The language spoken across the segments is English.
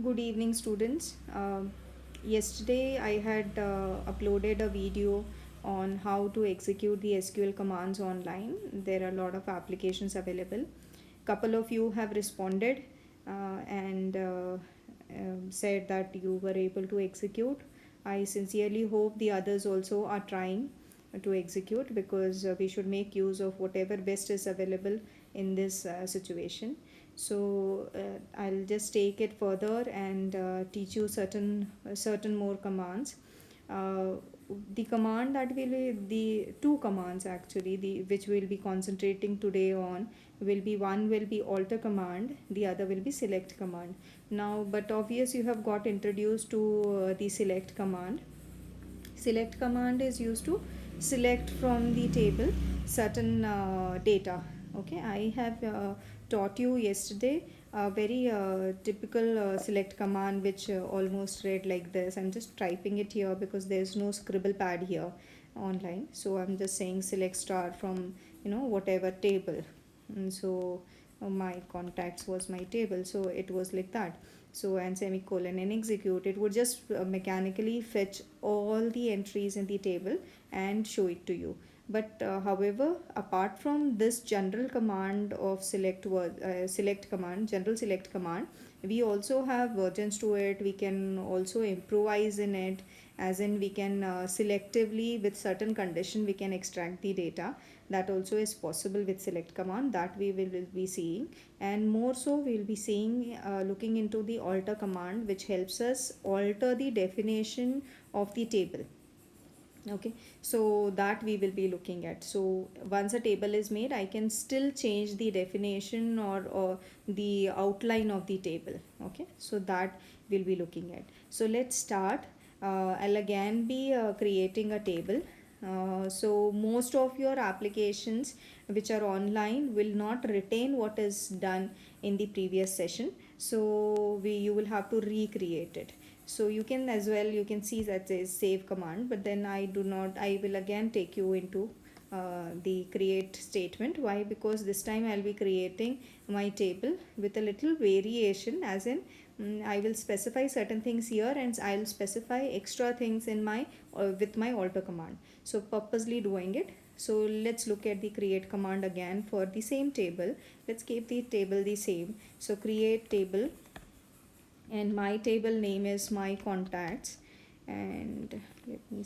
Good evening, students. Yesterday, I had uploaded a video on how to execute the SQL commands online. There are a lot of applications available. Couple of you have responded and said that you were able to execute. I sincerely hope the others also are trying to execute because we should make use of whatever best is available in this situation. So I'll just take it further and teach you certain more commands. uh, the command that will be the two commands actually, the which we'll be concentrating today on, will be one will be alter command, the other will be select command. Now, but obvious you have got introduced to the select command. Select command is used to select from the table certain data. Okay, I have taught you yesterday a very typical select command which almost read like this. I'm just typing it here because there's no scribble pad here online, so I'm just saying select star from whatever table. And so my contacts was my table, so it was like that. So and semicolon and execute, it would just mechanically fetch all the entries in the table and show it to you. But however, apart from this general command of select command, general select command, we also have versions to it. We can also improvise in it, as in we can selectively, with certain condition, we can extract the data. That also is possible with select command, that we will be seeing. And more so, we'll be seeing looking into the alter command, which helps us alter the definition of the table. Okay, so that we will be looking at. So once a table is made, I can still change the definition or the outline of the table. Okay, so that we'll be looking at. So let's start. I'll again be creating a table. So most of your applications which are online will not retain what is done in the previous session, so you will have to recreate it. So you can as well, you can see that there is save command, but then I will again take you into the create statement. Why? Because this time I'll be creating my table with a little variation, as in I will specify certain things here and I'll specify extra things in my with my alter command. So purposely doing it. So let's look at the create command again for the same table. Let's keep the table the same. So create table, and my table name is my contacts, and let me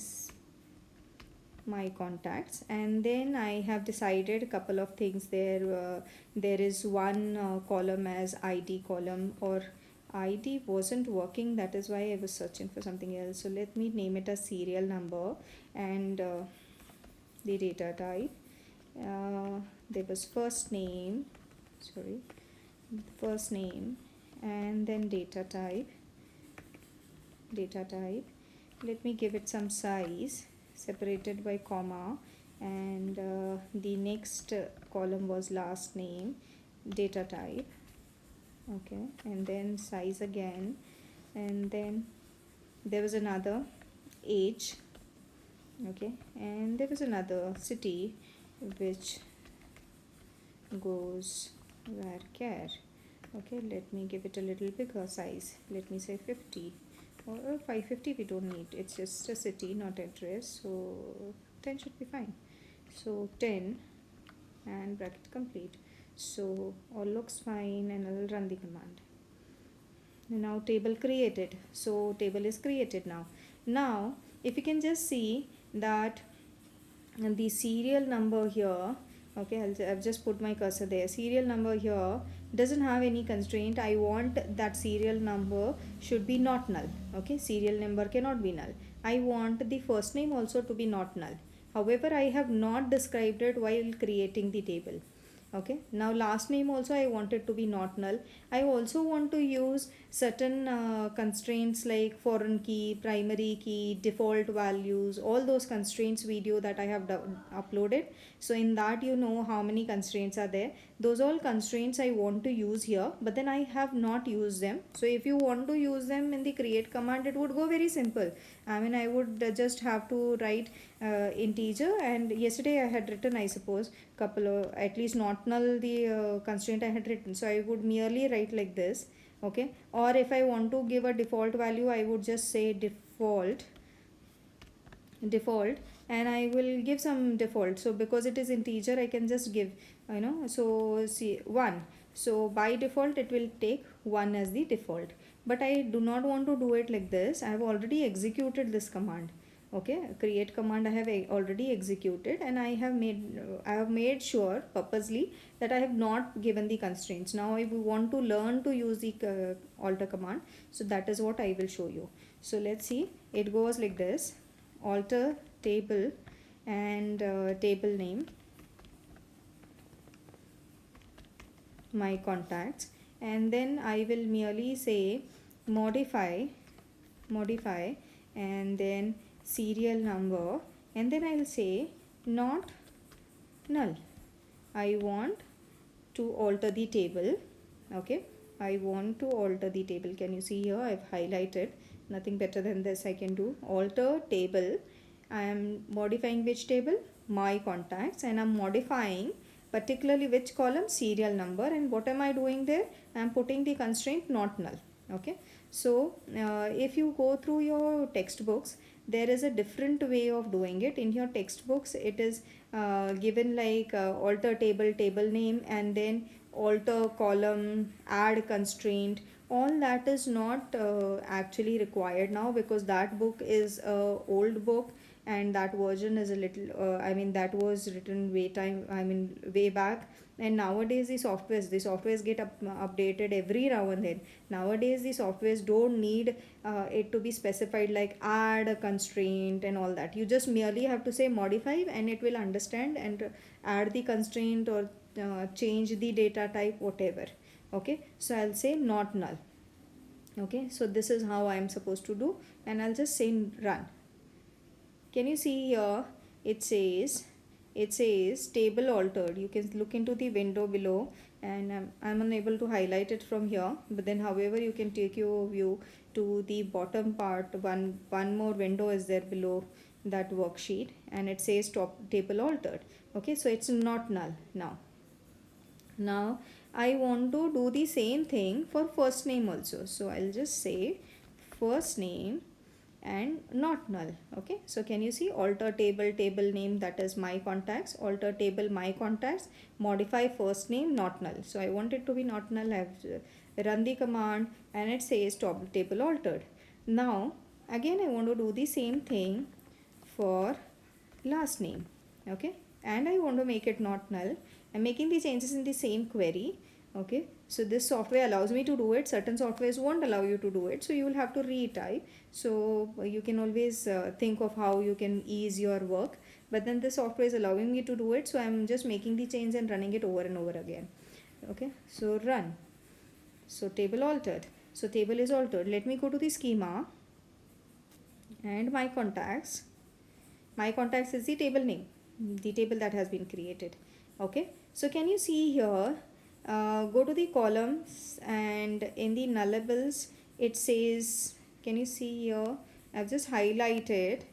my contacts. And then I have decided a couple of things there. There is one column as id column, or id wasn't working, that is why I was searching for something else. So let me name it as serial number. And the data type, there was first name, sorry, first name, and then data type. Let me give it some size, separated by comma. And the next column was last name, data type. Okay, and then size again. And then there was another age. Okay, and there was another city, which goes where care. Okay, let me give it a little bigger size. Let me say 50 or 550. We don't need, it's just a city, not address, so 10 should be fine. So 10 and bracket complete. So all looks fine, and I'll run the command. Now table created. So table is created now. Now if you can just see that the serial number here, okay, I've just put my cursor there. Serial number here doesn't have any constraint. I want that serial number should be not null. Okay, serial number cannot be null. I want the first name also to be not null. However, I have not described it while creating the table. Okay, now last name also I want it to be not null. I also want to use certain constraints like foreign key, primary key, default values, all those constraints video that I have uploaded. So in that, you know how many constraints are there. those all constraints I want to use here, but then I have not used them. So if you want to use them in the create command, it would go very simple. I mean, I would just have to write integer, and yesterday I had written, I suppose, couple of, at least not null the constraint I had written. So I would merely write like this, okay. Or if I want to give a default value, I would just say default, and I will give some default. So because it is integer, I can just give, so see 1. So by default it will take 1 as the default, but I do not want to do it like this. I have already executed this command, okay. Create command I have already executed, and I have made sure purposely that I have not given the constraints. Now if we want to learn to use the alter command, so that is what I will show you. So let's see, it goes like this: alter table and table name, my contacts, and then I will merely say modify, and then serial number, and then I'll say not null. I want to alter the table, okay. I want to alter the table. Can you see here? I've highlighted. Nothing better than this I can do. Alter table. I am modifying which table? My contacts, and I'm modifying particularly which column? Serial number. And what am I doing there? I'm putting the constraint not null, okay. So if you go through your textbooks, there is a different way of doing it. In your textbooks, it is given like alter table, table name, and then alter column, add constraint. All that is not actually required now, because that book is a old book, and that version is a little that was written way back. And nowadays the softwares get updated every now and then. Nowadays the softwares don't need it to be specified like add a constraint and all that. You just merely have to say modify, and it will understand and add the constraint, or change the data type, whatever, okay. So I'll say not null, okay. So this is how I'm supposed to do, and I'll just say run. Can you see here? It says table altered. You can look into the window below, and I'm unable to highlight it from here, but then however you can take your view to the bottom part. One more window is there below that worksheet, and it says top table altered, okay. So it's not null. Now I want to do the same thing for first name also. So I'll just say first name and not null, okay. So can you see? Alter table, table name, that is my contacts. Alter table, my contacts. Modify first name, not null. So I want it to be not null. I've run the command, and it says top table altered. Now again I want to do the same thing for last name, okay. And I want to make it not null. I'm making the changes in the same query, okay. So this software allows me to do it. Certain softwares won't allow you to do it, so you will have to retype. So you can always think of how you can ease your work, but then this software is allowing me to do it, so I'm just making the change and running it over and over again, okay. So run. So table altered. So table is altered. Let me go to the schema and my contacts. My contacts is the table name, the table that has been created, okay. So can you see here? Go to the columns, and in the nullables it says, can you see here? I've just highlighted.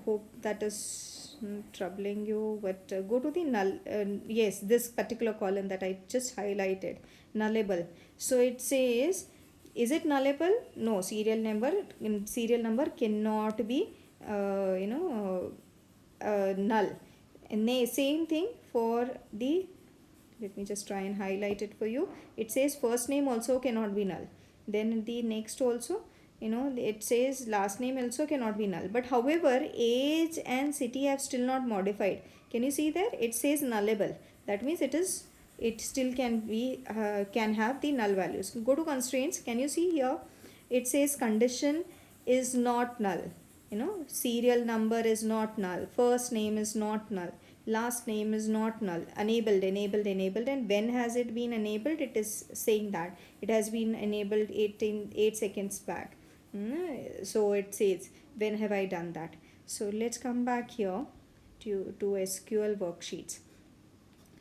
Hope that is troubling you, but go to the null. Yes, this particular column that I just highlighted, nullable. So it says, is it nullable? No, serial number cannot be null. And same thing for the, let me just try and highlight it for you. It says first name also cannot be null. Then the next also, it says last name also cannot be null. But however, age and city have still not modified. Can you see there? It says nullable. That means it still can have the null values. Go to constraints. Can you see here? It says condition is not null. Serial number is not null. First name is not null. Last name is not null. Enabled. And when has it been enabled? It is saying that it has been enabled 8 seconds back. So it says, when have I done that? So let's come back here to SQL worksheets.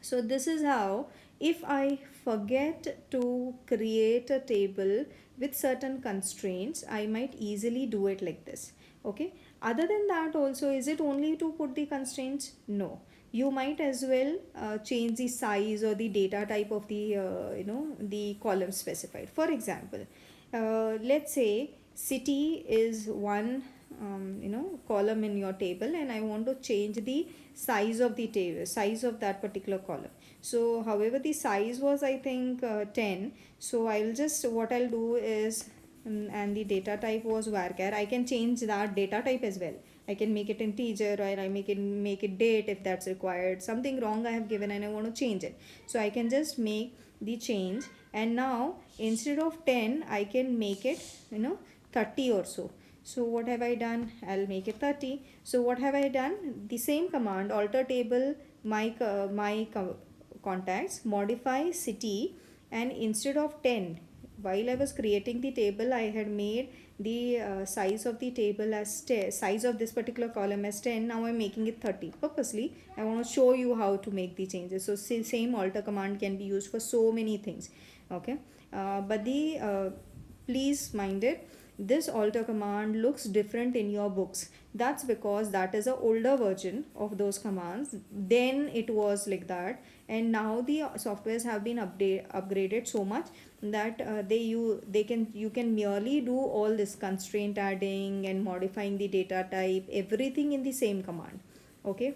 So this is how if I forget to create a table with certain constraints, I might easily do it like this. Okay. Other than that also, is it only to put the constraints? No. You might as well change the size or the data type of the the column specified. For example, let's say city is one column in your table, and I want to change the size of the table, size of that particular column. So however the size was, I think 10. So I'll just, what I'll do is, and the data type was varchar, I can change that data type as well. I can make it integer, or I make it date if that's required. Something wrong I have given and I want to change it, so I can just make the change. And now instead of 10, I can make it 30 or so. So what have I done? I'll make it 30. So what have I done? The same command, alter table my contacts, modify city, and instead of 10, while I was creating the table, I had made the size of the table as size of this particular column as 10. Now I'm making it 30 purposely. I want to show you how to make the changes. So same alter command can be used for so many things. Okay. But the please mind it, this alter command looks different in your books. That's because that is a older version of those commands. Then it was like that, and now the softwares have been upgraded so much that you can merely do all this constraint adding and modifying the data type, everything in the same command. Okay.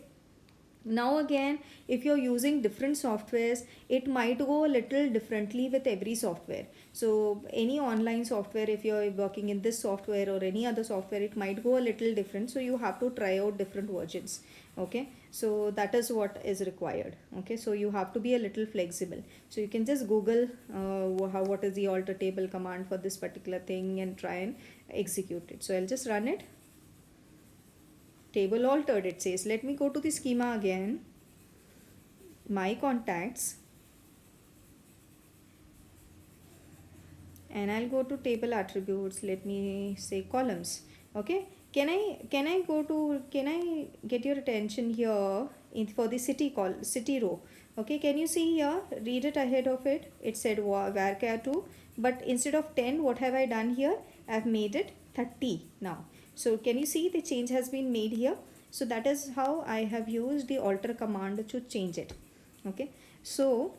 Now again, if you're using different softwares, it might go a little differently with every software. So any online software, if you're working in this software or any other software, it might go a little different, so you have to try out different versions. Okay, so that is what is required. Okay, so you have to be a little flexible. So you can just google what is the alter table command for this particular thing and try and execute it. So I'll just run it. Table altered, it says. Let me go to the schema again, my contacts, and I'll go to table attributes. Let me say columns. Okay, can I get your attention here for the city row? Okay, can you see here, read it ahead of it, it said varchar 2, but instead of 10, what have I done here? I've made it 30 now. So can you see the change has been made here? So that is how I have used the alter command to change it. Okay, so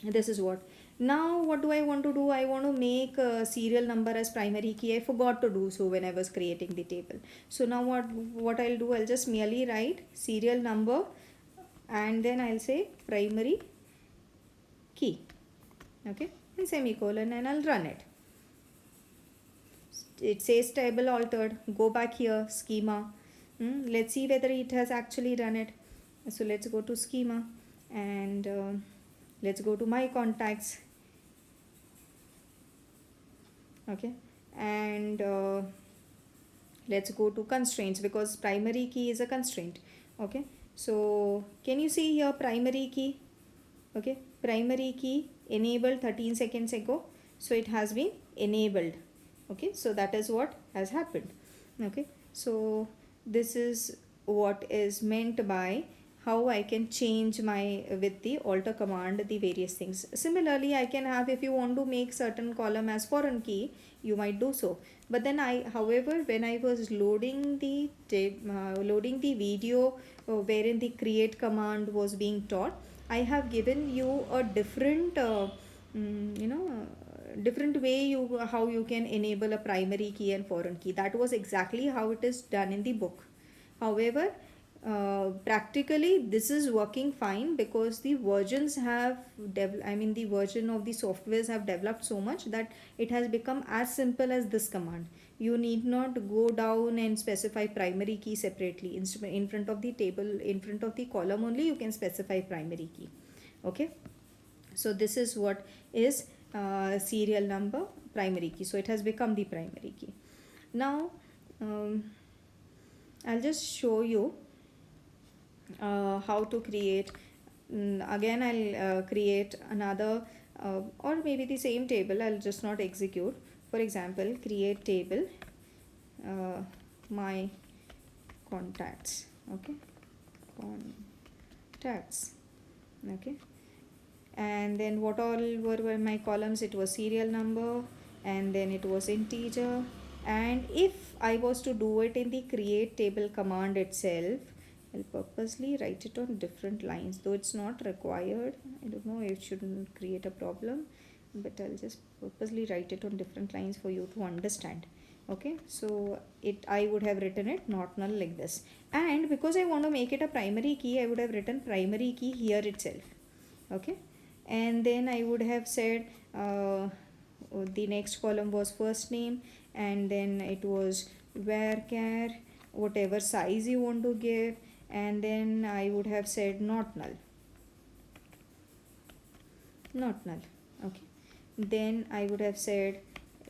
this is what. Now what do I want to do? I want to make a serial number as primary key. I forgot to do so when I was creating the table. So now what I'll do, I'll just merely write serial number, and then I'll say primary key. Okay, and semicolon, and I'll run it. It says table altered. Go back here, schema. Let's see whether it has actually done it. So let's go to schema, and let's go to my contacts. Okay, and let's go to constraints, because primary key is a constraint. Okay, so can you see here primary key? Okay, primary key enabled 13 seconds ago, so it has been enabled. Okay, so that is what has happened. Okay, so this is what is meant by how I can change my with the alter command the various things. Similarly, I can have, if you want to make certain column as foreign key, you might do so. But then however, when I was loading the video wherein the create command was being taught, I have given you a different different way how you can enable a primary key and foreign key. That was exactly how it is done in the book. However, practically this is working fine, because the versions have the version of the softwares have developed so much that it has become as simple as this command. You need not go down and specify primary key separately. In front of the table, in front of the column only, you can specify primary key. Okay, so this is what is serial number primary key. So it has become the primary key. Now I'll just show you how to create. Again, I'll create another or maybe the same table. I'll just not execute. For example, create table my contacts. Okay, contacts. Okay, And then what all were my columns? It was serial number, and then it was integer. And if I was to do it in the create table command itself, I'll purposely write it on different lines, though it's not required. I don't know, it shouldn't create a problem, but I'll just purposely write it on different lines for you to understand. Okay, so I would have written it not null like this, and because I want to make it a primary key, I would have written primary key here itself. Okay, and then I would have said the next column was first name, and then it was varchar whatever size you want to give, and then I would have said not null. Okay, then I would have said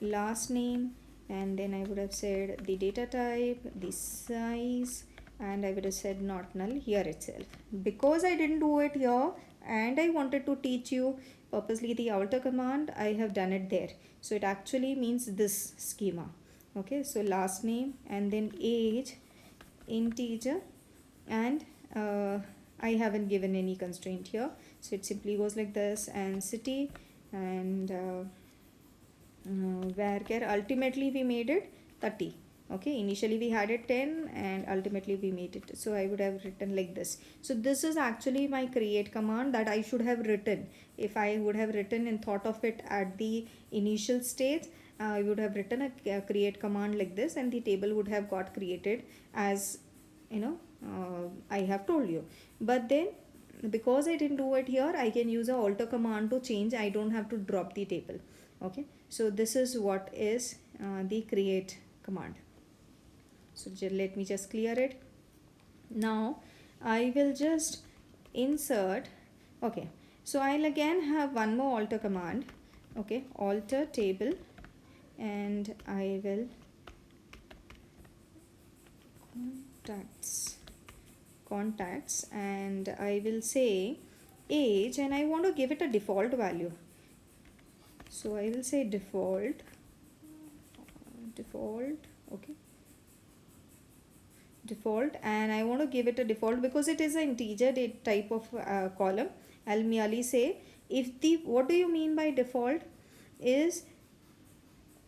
last name, and then I would have said the data type, the size, and I would have said not null here itself. Because I didn't do it here and I wanted to teach you purposely the alter command, I have done it there. So it actually means this schema. Okay, so last name and then age, integer, and I haven't given any constraint here, so it simply goes like this, and city, and varchar. Ultimately we made it 30. Okay, initially we had it 10 and ultimately we made it, so I would have written like this. So this is actually my create command that I should have written. If I would have written and thought of it at the initial stage, I would have written a create command like this, and the table would have got created as I have told you. But then because I didn't do it here, I can use a alter command to change. I don't have to drop the table. Okay, so this is what is the create command. So let me just clear it. Now I will just insert. Okay, so I'll again have one more alter command. Okay, alter table, and I will contacts, and I will say age, and I want to give it a default value. So I will say default. Okay, default, and I want to give it a default because it is an integer type of column. I'll merely say if the, what do you mean by default is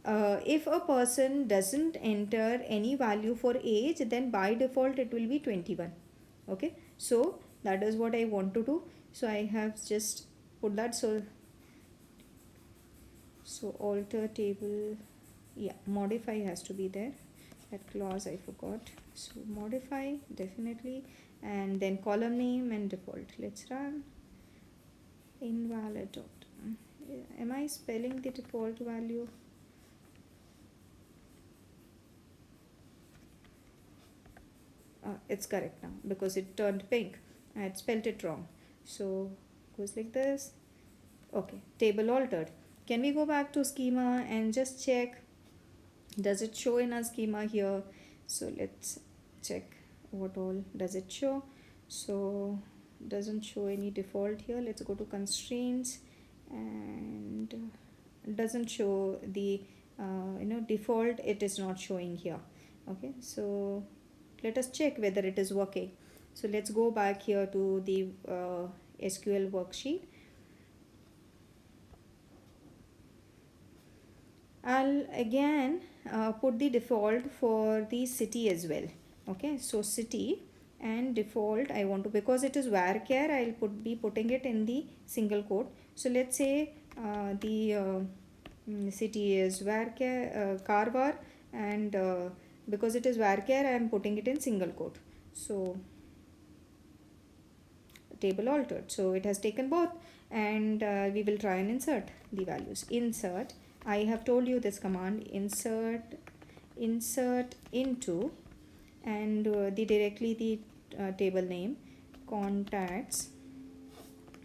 if a person doesn't enter any value for age, then by default it will be 21. Okay, so that is what I want to do. So I have just put that. So alter table, yeah, modify has to be there, that clause I forgot. So modify definitely, and then column name and default. Let's run. Invalid dot, am I spelling the default value? It's correct now because it turned pink. I had spelled it wrong. So goes like this. Okay, table altered. Can we go back to schema and just check, does it show in our schema here? So let's check what all does it show. So doesn't show any default here. Let's go to constraints, and doesn't show the default. It is not showing here. Okay, so let us check whether it is working. So let's go back here to the SQL worksheet. I'll again put the default for the city as well. Okay, so city and default I want to, because it is varchar, I'll be putting it in the single quote. So let's say the city is varchar, Karwar, and because it is varchar, I am putting it in single quote. So table altered, so it has taken both, and we will try and insert the values. Insert, I have told you this command, insert into, and the directly the table name, contacts,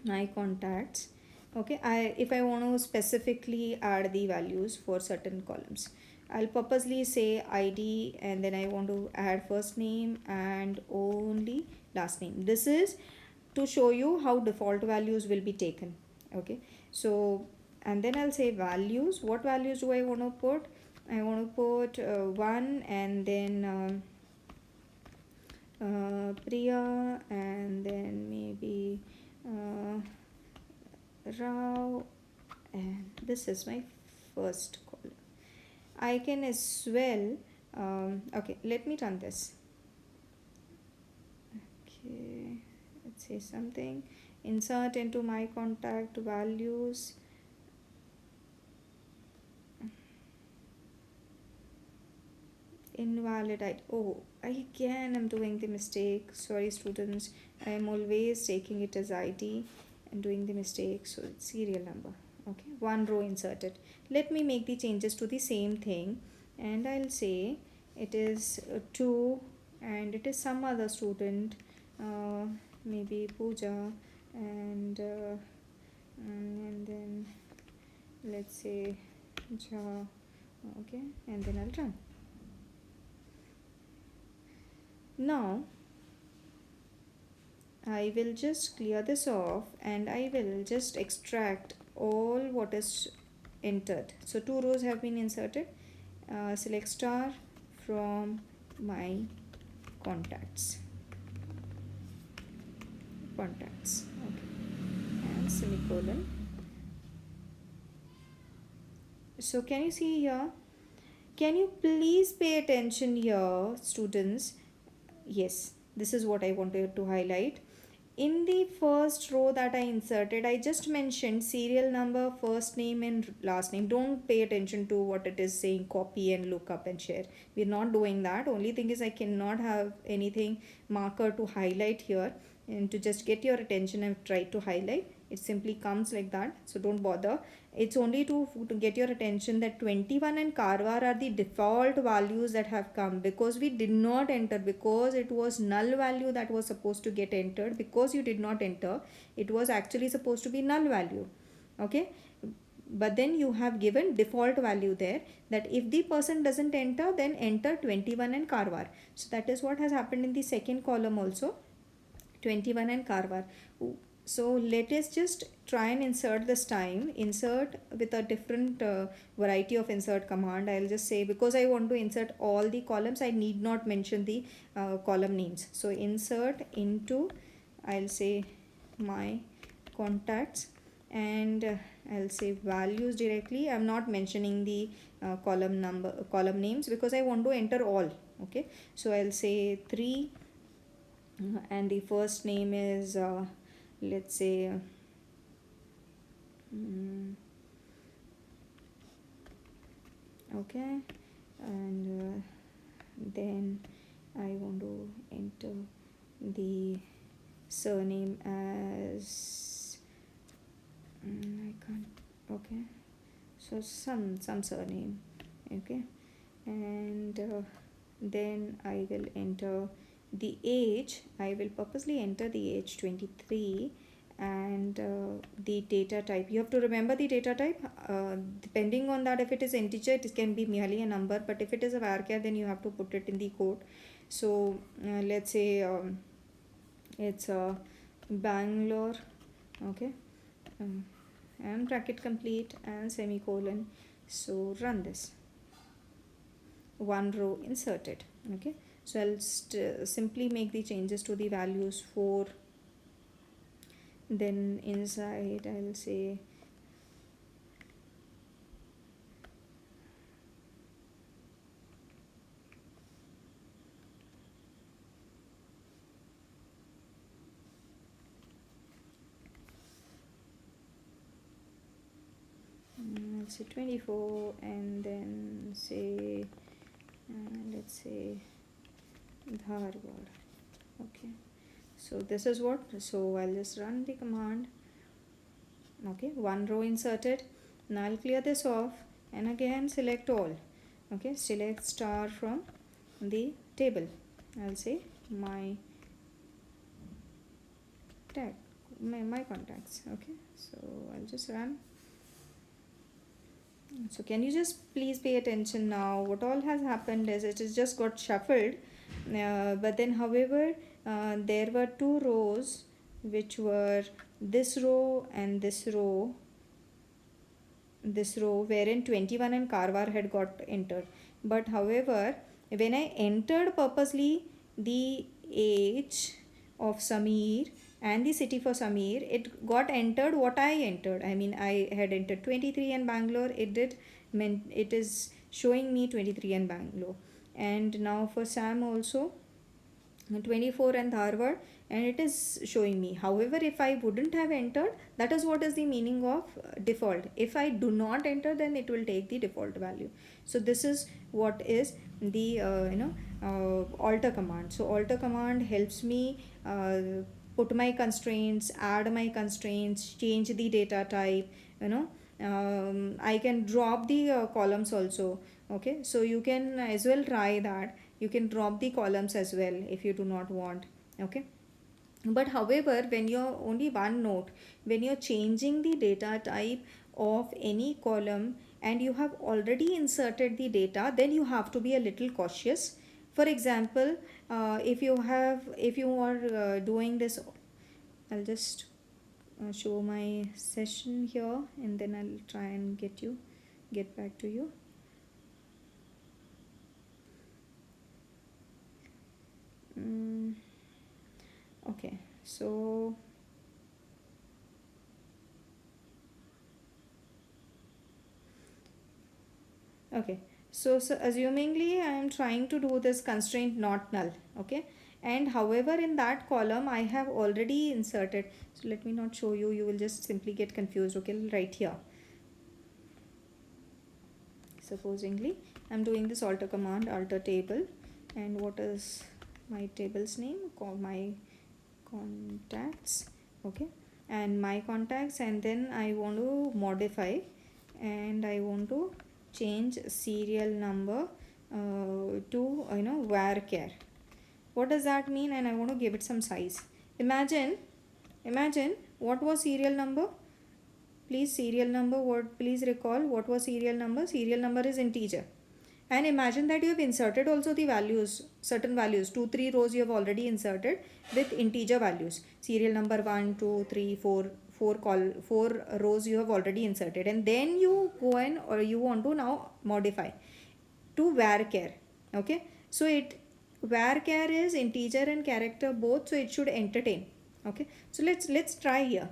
my contacts. Okay, if I want to specifically add the values for certain columns, I'll purposely say ID, and then I want to add first name and only last name. This is to show you how default values will be taken. Okay, so, and then I'll say values. What values do I want to put? I want to put 1, and then Priya, and then maybe Rao, and this is my first column. I can as well, okay, let me run this. Okay, let's say something. Insert into my contact values. Invalid ID. Oh, again I'm doing the mistake. Sorry, students. I am always taking it as ID and doing the mistake. So it's serial number. Okay, one row inserted. Let me make the changes to the same thing, and I'll say it is 2, and it is some other student, maybe Pooja, and then let's say Ja. Okay, and then I'll run. Now I will just clear this off and I will just extract all what is entered. So 2 rows have been inserted. Select star from my contacts. Okay, and semicolon. So can you see here? Can you please pay attention here, students? Yes, this is what I wanted to highlight. In the first row that I inserted, I just mentioned serial number, first name and last name. Don't pay attention to what it is saying, copy and look up and share. We're not doing that. Only thing is I cannot have anything marker to highlight here, and to just get your attention I've tried to highlight. It simply comes like that, so don't bother. It's only to get your attention that 21 and Karwar are the default values that have come, because we did not enter, because it was null value that was supposed to get entered. Because you did not enter, it was actually supposed to be null value. Okay, but then you have given default value there, that if the person doesn't enter, then enter 21 and Karwar. So that is what has happened in the second column also, 21 and Karwar. So let us just try and insert this time. Insert with a different variety of insert command. I'll just say, because I want to insert all the columns, I need not mention the column names. So insert into, I'll say my contacts, and I'll say values directly. I'm not mentioning the column names, because I want to enter all. Okay, so I'll say 3, and the first name is let's say okay, and then I want to enter the surname as I can't. Okay, so some surname. Okay, and then I will enter the age. I will purposely enter the age 23, and the data type. You have to remember the data type. Depending on that, if it is integer, it can be merely a number, but if it is a varchar, then you have to put it in the code. So let's say it's Bangalore. Okay, and bracket complete and semicolon. So run this. One row inserted. Okay, so I'll simply make the changes to the values for. Then inside I'll say let's say 24, and then say let's say Dharwad. Okay, so this is what. So I'll just run the command. Okay, one row inserted. Now I'll clear this off and again select all. Okay, select star from the table. I'll say my tag, my contacts. Okay, so I'll just run. So can you just please pay attention now? What all has happened is it has just got shuffled, but then however there were 2 rows which were this row and this row, wherein 21 and Karwar had got entered. But however, when I entered purposely the age of Sameer, and the city for Samir, it got entered what I entered. I mean, I had entered 23 in Bangalore. It did meant it is showing me 23 in Bangalore. And now for Sam also, 24 and Dharwad, and it is showing me. However, if I wouldn't have entered, that is what is the meaning of default. If I do not enter, then it will take the default value. So this is what is the alter command. So alter command helps me put my constraints, add my constraints, change the data type. I can drop the columns also. Okay, so you can as well try that. You can drop the columns as well if you do not want. Okay, but however, when you're only one note, when you're changing the data type of any column and you have already inserted the data, then you have to be a little cautious. For example, if you are doing this, I'll just show my session here, and then I'll try and get back to you. Okay, so okay, so assumingly I am trying to do this constraint not null. Okay, and however in that column I have already inserted, so let me not show you, you will just simply get confused. Okay, right here, supposingly I'm doing this alter command, alter table, and what is my table's name? Call my contacts. Okay, and my contacts, and then I want to modify, and I want to change serial number to varchar. What does that mean? And I want to give it some size. Imagine what was serial number. Please, serial number, what, please recall what was serial number. Serial number is integer. And imagine that you have inserted also the values, certain values, 2-3 rows you have already inserted with integer values. Serial number 1, 2, 3, 4, 4 rows you have already inserted, and then you go in, or you want to now modify to varchar. Okay, so varchar is integer and character both, so it should entertain. Okay, so let's try here.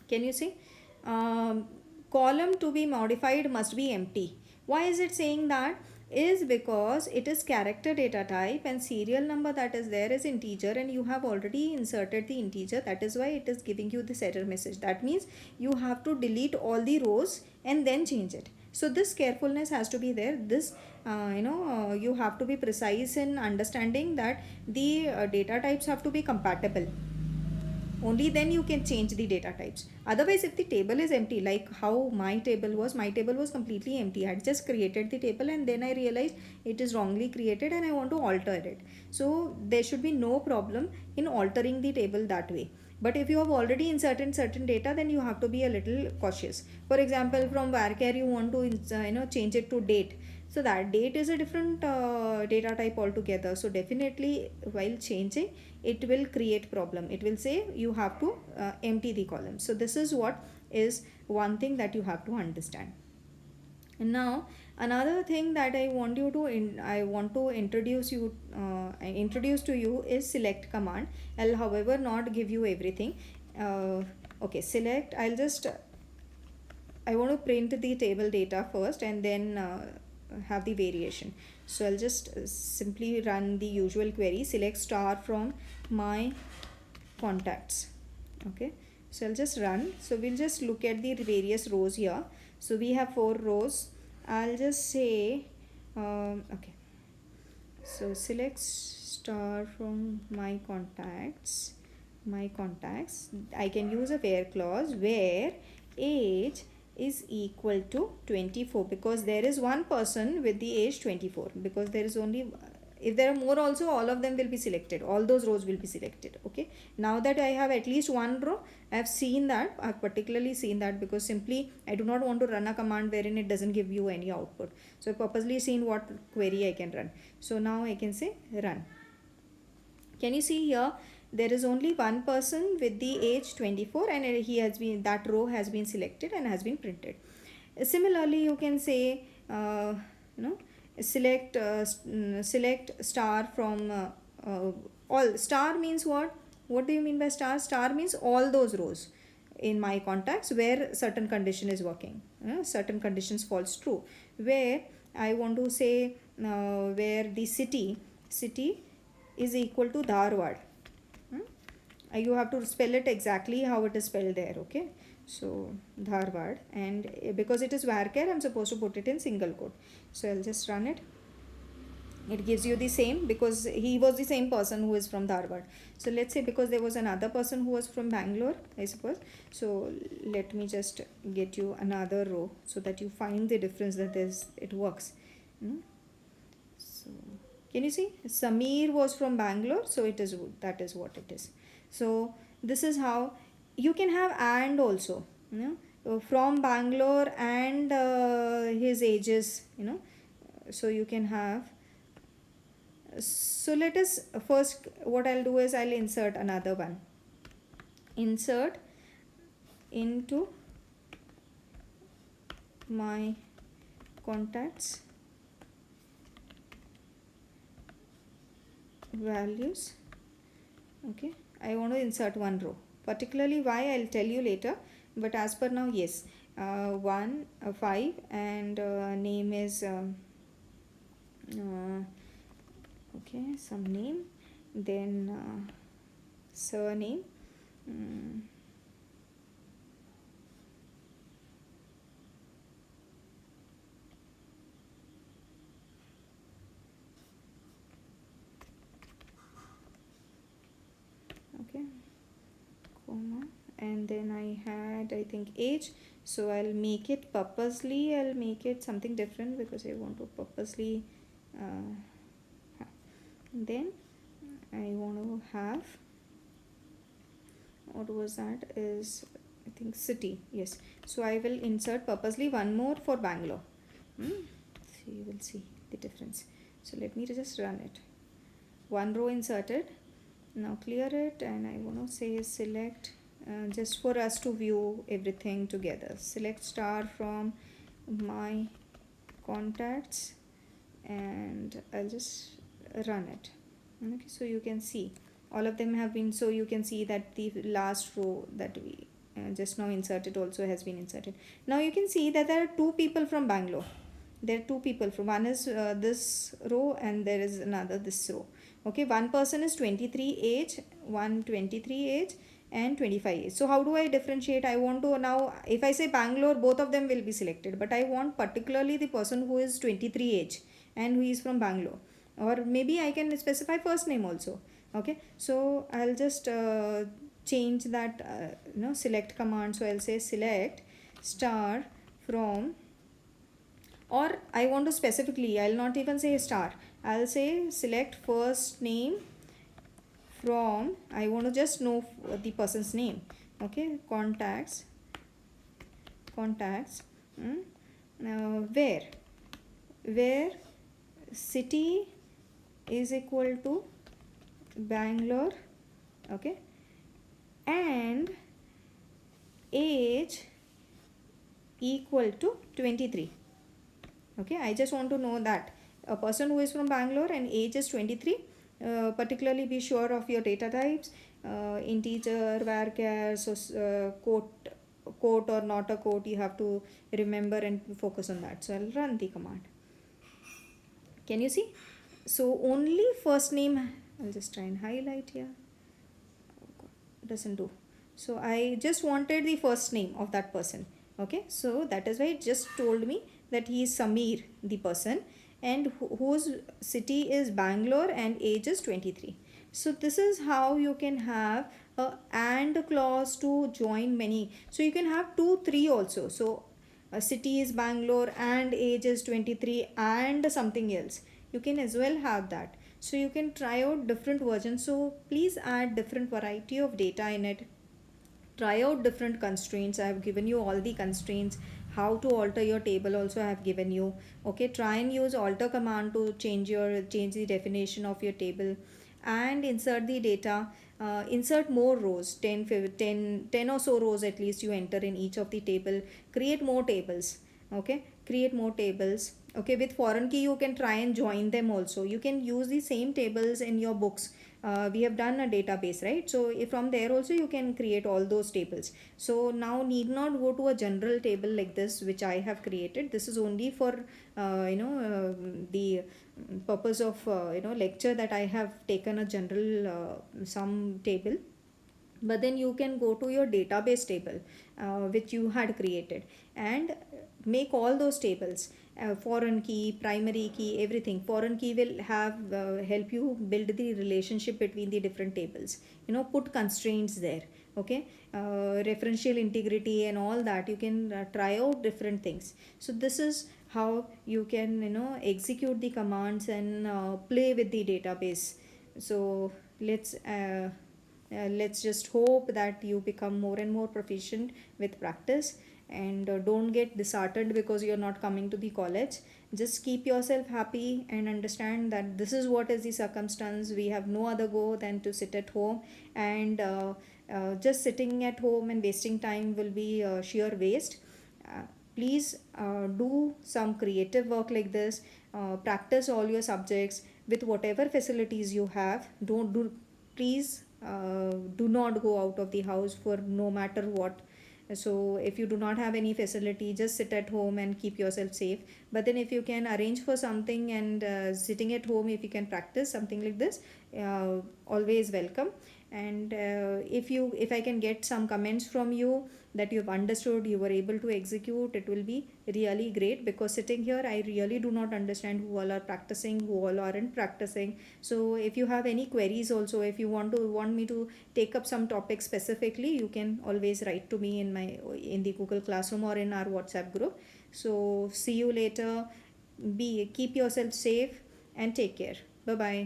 Can you see? Column to be modified must be empty. Why is it saying that? Is because it is character data type and serial number that is there is integer, and you have already inserted the integer. That is why it is giving you this error message. That means you have to delete all the rows and then change it. So this carefulness has to be there. This you have to be precise in understanding that the data types have to be compatible. Only then you can change the data types. Otherwise, if the table is empty, like how my table was completely empty. I had just created the table, and then I realized it is wrongly created and I want to alter it. So there should be no problem in altering the table that way. But if you have already inserted certain data, then you have to be a little cautious. For example, from varchar you want to change it to date. So that date is a different data type altogether. So definitely while changing, it will create problem. It will say you have to empty the column. So this is what is one thing that you have to understand. And now another thing that I want to introduce to you is select command. I'll however not give you everything. Okay, select. I want to print the table data first, and then have the variation. So I'll just simply run the usual query, select star from my contacts. Okay, so I'll just run. So we'll just look at the various rows here. So we have 4 rows. I'll just say okay, so select star from my contacts. I can use a where clause where age is equal to 24, because there is one person with the age 24, because there is only, if there are more also, all of them will be selected, all those rows will be selected. Okay, now that I have at least one row, I have seen that, I have particularly seen that, because simply I do not want to run a command wherein it doesn't give you any output. So I purposely seen what query I can run. So now I can say run. Can you see here? There is only one person with the age 24, and that row has been selected and has been printed. Similarly, you can say select star from all. Star means what do you mean by star? Star means all those rows in my contacts where certain condition is working, certain conditions falls true, where I want to say where the city is equal to Dharwad. Hmm? You have to spell it exactly how it is spelled there, okay? So Dharwad, and because it is varchar, I'm supposed to put it in single quote. So I'll just run it. It gives you the same because he was the same person who is from Dharwad. So let's say because there was another person who was from Bangalore, I suppose. So let me just get you another row so that you find the difference that it works. So can you see? Samir was from Bangalore, so that is what it is. So this is how you can have and also, from Bangalore and his ages, so you can have. So let us first, what I'll do is I'll insert another one. Insert into my contacts values. Okay, I want to insert one row. Particularly why, I'll tell you later, but as per now, yes, 1 5 and name is okay, some name, then surname, okay, comma, and then I had, I think, age. So I'll make it purposely, I'll make it something different because I want to purposely then I want to have, what was that, is I think city, yes. So I will insert purposely one more for Bangalore. So you will see the difference. So let me just run it. One row inserted. Now clear it, and I want to say select, just for us to view everything together. Select star from my contacts, and I'll just run it. Okay, so you can see all of them have been, so you can see that the last row that we just now inserted also has been inserted. Now you can see that there are two people from Bangalore. There are two people from, one is this row and there is another this row. Okay, one person is 23 age, 123 age and 25 age. So how do I differentiate? I want to now, if I say Bangalore, both of them will be selected, but I want particularly the person who is 23 age and who is from Bangalore, or maybe I can specify first name also. Okay, so I'll just change that select command. So I'll say select star from, or I want to specifically, I'll not even say star, I'll say select first name from, I want to just know the person's name. Okay, contacts now where city is equal to Bangalore, okay, and age equal to 23. Okay, I just want to know that a person who is from Bangalore and age is 23. Particularly be sure of your data types, integer, varchar, so quote or not a quote, you have to remember and focus on that. So I'll run the command. Can you see? So only first name, I'll just try and highlight here. Oh God, doesn't do. So I just wanted the first name of that person. Okay, so that is why it just told me that he is Samir, the person, and whose city is Bangalore and age is 23. So this is how you can have a and clause to join many. So you can have 2 3 also. So a city is Bangalore and age is 23 and something else, you can as well have that. So you can try out different versions. So please add different variety of data in it. Try out different constraints. I have given you all the constraints. How to alter your table also I have given you. Okay, try and use alter command to change the definition of your table and insert the data. Insert more rows, 10 or so rows at least you enter in each of the table. Create more tables. Okay, create more tables. Okay, with foreign key you can try and join them also. You can use the same tables in your books. We have done a database, right? So if from there also you can create all those tables. So now need not go to a general table like this which I have created. This is only for the purpose of lecture, that I have taken a general some table. But then you can go to your database table which you had created, and make all those tables, foreign key, primary key, everything. Foreign key will have help you build the relationship between the different tables, put constraints there. Okay, referential integrity and all that, you can try out different things. So this is how you can execute the commands and play with the database. So let's just hope that you become more and more proficient with practice, and don't get disheartened because you're not coming to the college. Just keep yourself happy and understand that this is what is the circumstance. We have no other go than to sit at home, and just sitting at home and wasting time will be sheer waste. uh, Please do some creative work like this. Practice all your subjects with whatever facilities you have. Don't do Please do not go out of the house for no matter what. So if you do not have any facility, just sit at home and keep yourself safe. But then if you can arrange for something, and sitting at home, if you can practice something like this, always welcome. And if I can get some comments from you that you've understood, you were able to execute, it will be really great. Because sitting here, I really do not understand who all are practicing, who all aren't practicing. So if you have any queries also, if you want me to take up some topic specifically, you can always write to me in the Google Classroom or in our WhatsApp group. So see you later. Keep yourself safe and take care. Bye bye.